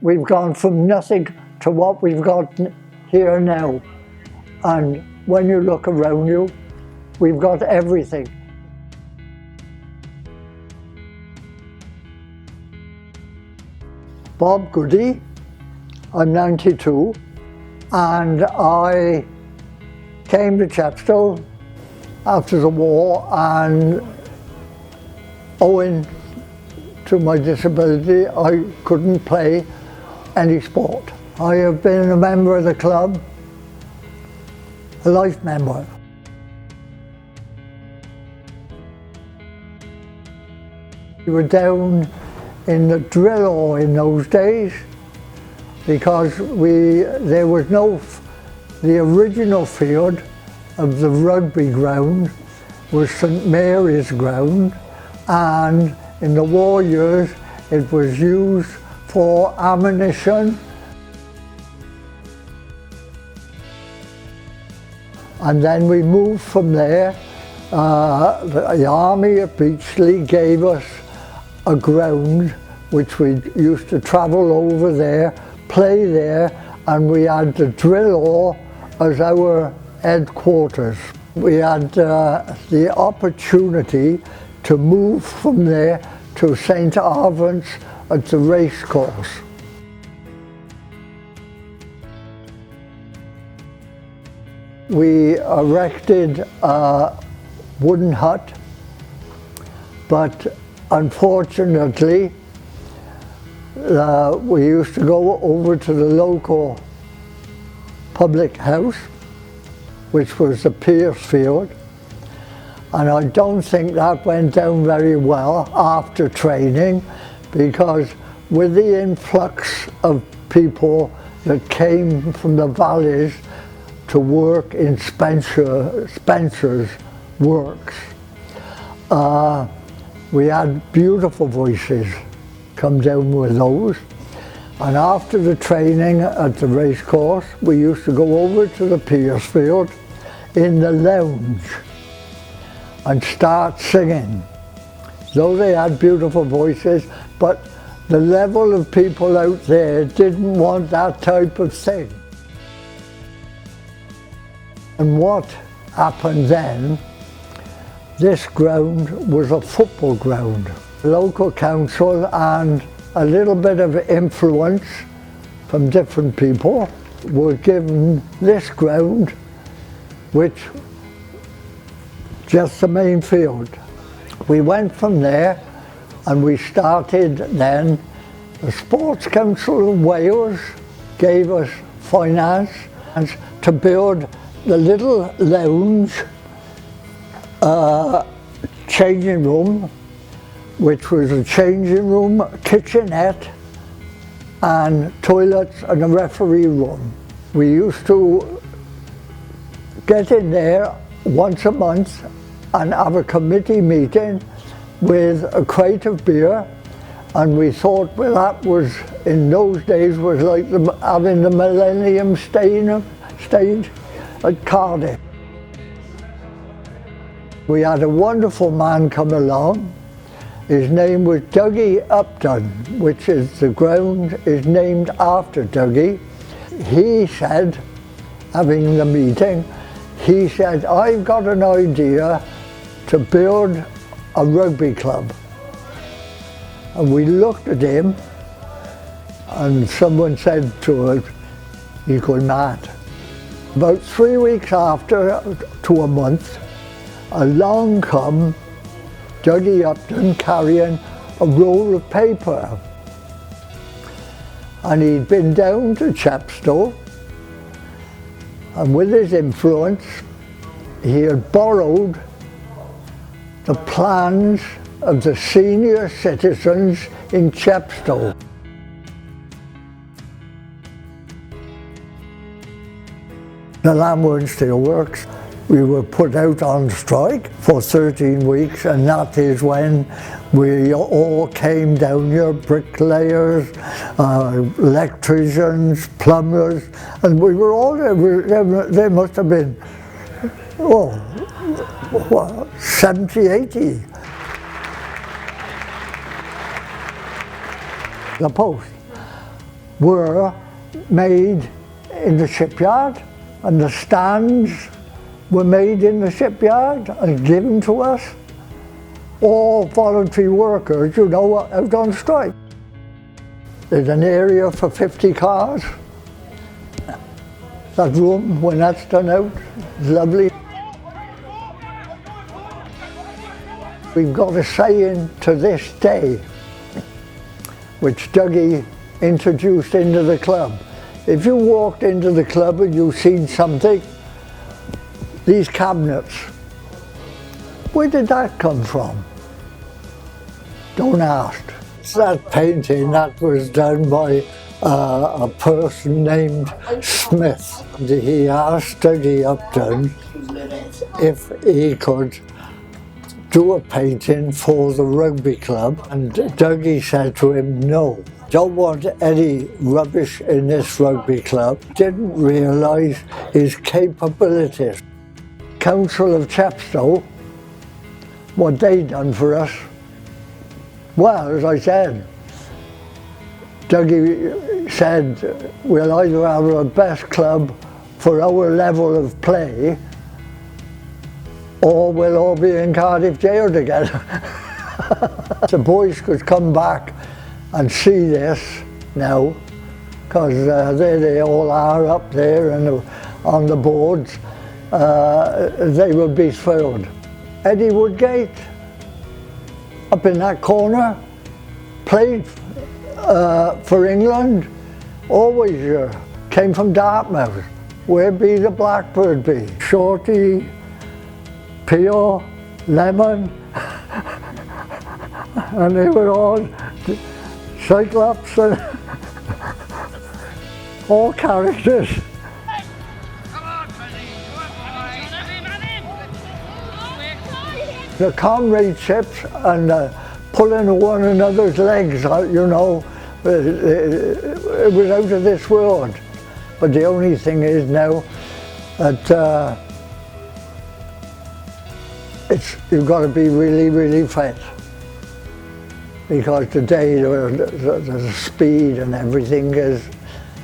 We've gone from nothing to what we've got here now. And when you look around you, we've got everything. Bob Goodey, I'm 92, and I came to Chepstow after the war, and owing to my disability, I couldn't play any sport. I have been a member of the club, a life member. We were down in the drill hall in those days because there was the original field of the rugby ground was St Mary's ground, and in the war years it was used for ammunition. And then we moved from there. The army at Beachley gave us a ground which we used to travel over there, play there, and we had the drill hall as our headquarters. We had the opportunity to move from there to St R.F.C at the racecourse. We erected a wooden hut, but unfortunately we used to go over to the local public house, which was the Piercefield, and I don't think that went down very well after training, because with the influx of people that came from the valleys to work in Spencer's works, we had beautiful voices come down with those. And after the training at the racecourse, we used to go over to the Piercefield in the lounge and start singing. Though they had beautiful voices, but the level of people out there didn't want that type of thing. And what happened then, this ground was a football ground. The local council and a little bit of influence from different people were given this ground, which just the main field. We went from there and we started then. The Sports Council of Wales gave us finance to build the little lounge changing room, which was a changing room, kitchenette, and toilets and a referee room. We used to get in there once a month and have a committee meeting with a crate of beer, and we thought, well, that was, in those days, was like having the Millennium stage at Cardiff. We had a wonderful man come along. His name was Dougie Upton, which is the ground is named after Dougie. He said, having the meeting, he said, I've got an idea to build a rugby club. And we looked at him, and someone said to us, he's going mad. About 3 weeks after, to a month, along come Dougie Upton carrying a roll of paper. And he'd been down to Chepstow, and with his influence, he had borrowed the plans of the senior citizens in Chepstow. The Lamb Steel Works, we were put out on strike for 13 weeks, and that is when we all came down here, bricklayers, electricians, plumbers, and we were all there must have been, 70, 80. The post were made in the shipyard, and the stands were made in the shipyard and given to us. All voluntary workers, you know, out on strike. There's an area for 50 cars. That room, when that's done out, is lovely. We've got a saying to this day, which Dougie introduced into the club. If you walked into the club and you've seen something, these cabinets, where did that come from? Don't ask. It's that painting that was done by a person named Smith. He asked Dougie Upton if he could do a painting for the rugby club, and Dougie said to him, no, don't want any rubbish in this rugby club. Didn't realise his capabilities. Council of Chepstow, what they done for us, well, as I said, Dougie said, we'll either have the best club for our level of play, or we'll all be in Cardiff jail together. The boys could come back and see this now, because there they all are up there and on the boards. They would be thrilled. Eddie Woodgate, up in that corner, played for England, always came from Dartmouth. Where be the blackbird be? Shorty, Pio, Lemon, and they were all Cyclops and all characters. The comradeships and pulling one another's legs out, you know, it was out of this world. But the only thing is now that you've got to be really, really fit, because today the speed and everything is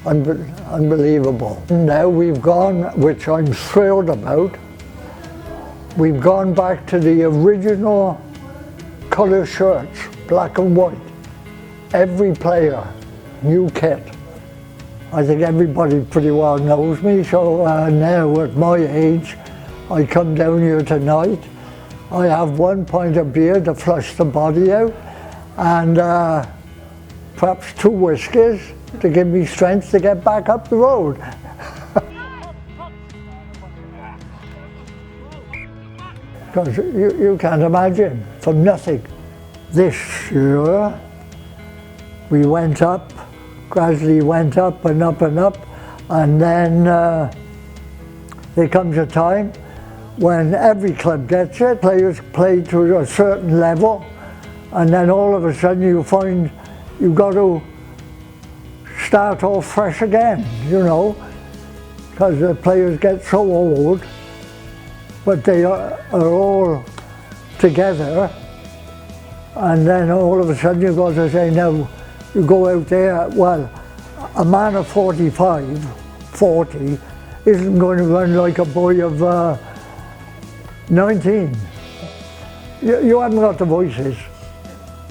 unbelievable. Now we've gone, which I'm thrilled about, we've gone back to the original colour shirts, black and white. Every player, new kit. I think everybody pretty well knows me, so now at my age, I come down here tonight, I have 1 pint of beer to flush the body out, and perhaps 2 whiskies to give me strength to get back up the road. Because you can't imagine, from nothing. This year, we went up, gradually went up and up and up, and then there comes a time when every club gets it, players play to a certain level, and then all of a sudden you find you've got to start off fresh again, you know, because the players get so old, but they are all together, and then all of a sudden you've got to say, now, you go out there, well, a man of 45, 40, isn't going to run like a boy of 19. You haven't got the voices.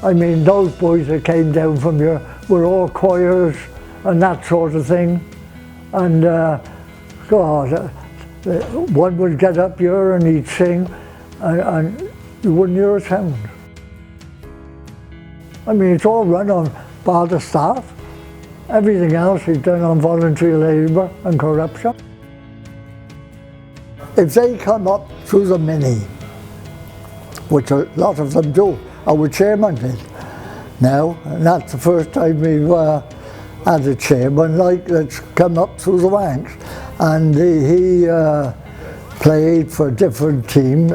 I mean, those boys that came down from here were all choirs and that sort of thing. And God, one would get up here and he'd sing and you wouldn't hear a sound. I mean, it's all run on by the staff. Everything else is done on voluntary labour and corruption. If they come up through the mini, which a lot of them do, our chairman did now, and that's the first time we've had a chairman like that's come up through the ranks. And he played for different teams,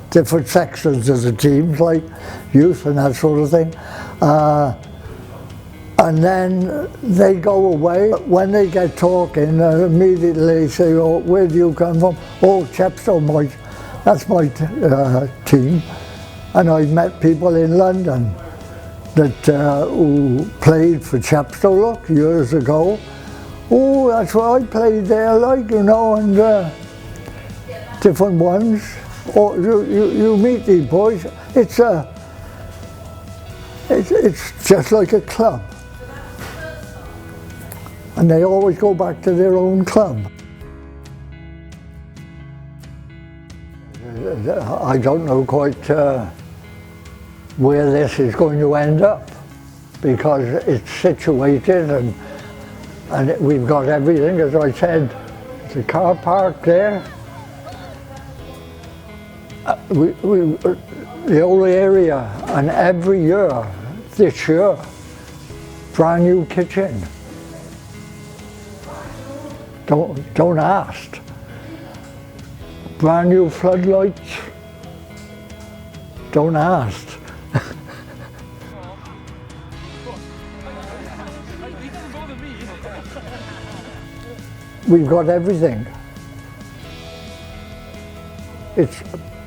different sections of the teams, like youth and that sort of thing. And then they go away. When they get talking, immediately they say, oh, where do you come from? Oh, Chepstow, that's my team. And I've met people in London that who played for Chepstow, look, years ago. Oh, that's where I played there, like, you know, and different ones. Oh, you meet these boys. It's just like a club, and they always go back to their own club. I don't know quite where this is going to end up, because it's situated and we've got everything, as I said, the car park there. The whole area, and every year, this year, brand new kitchen. Don't ask. Brand new floodlights. Don't ask. We've got everything.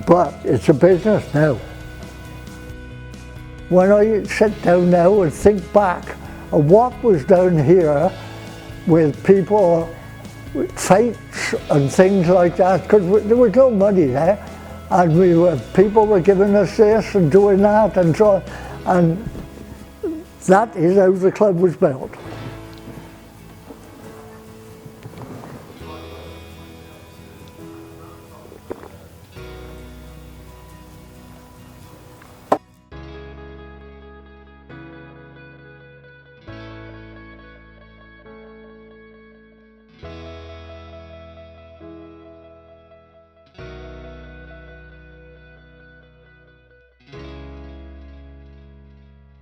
But it's a business now. When I sit down now and think back of what was down here with people, with fights and things like that, because there was no money there, and people were giving us this and doing that and so on, and that is how the club was built.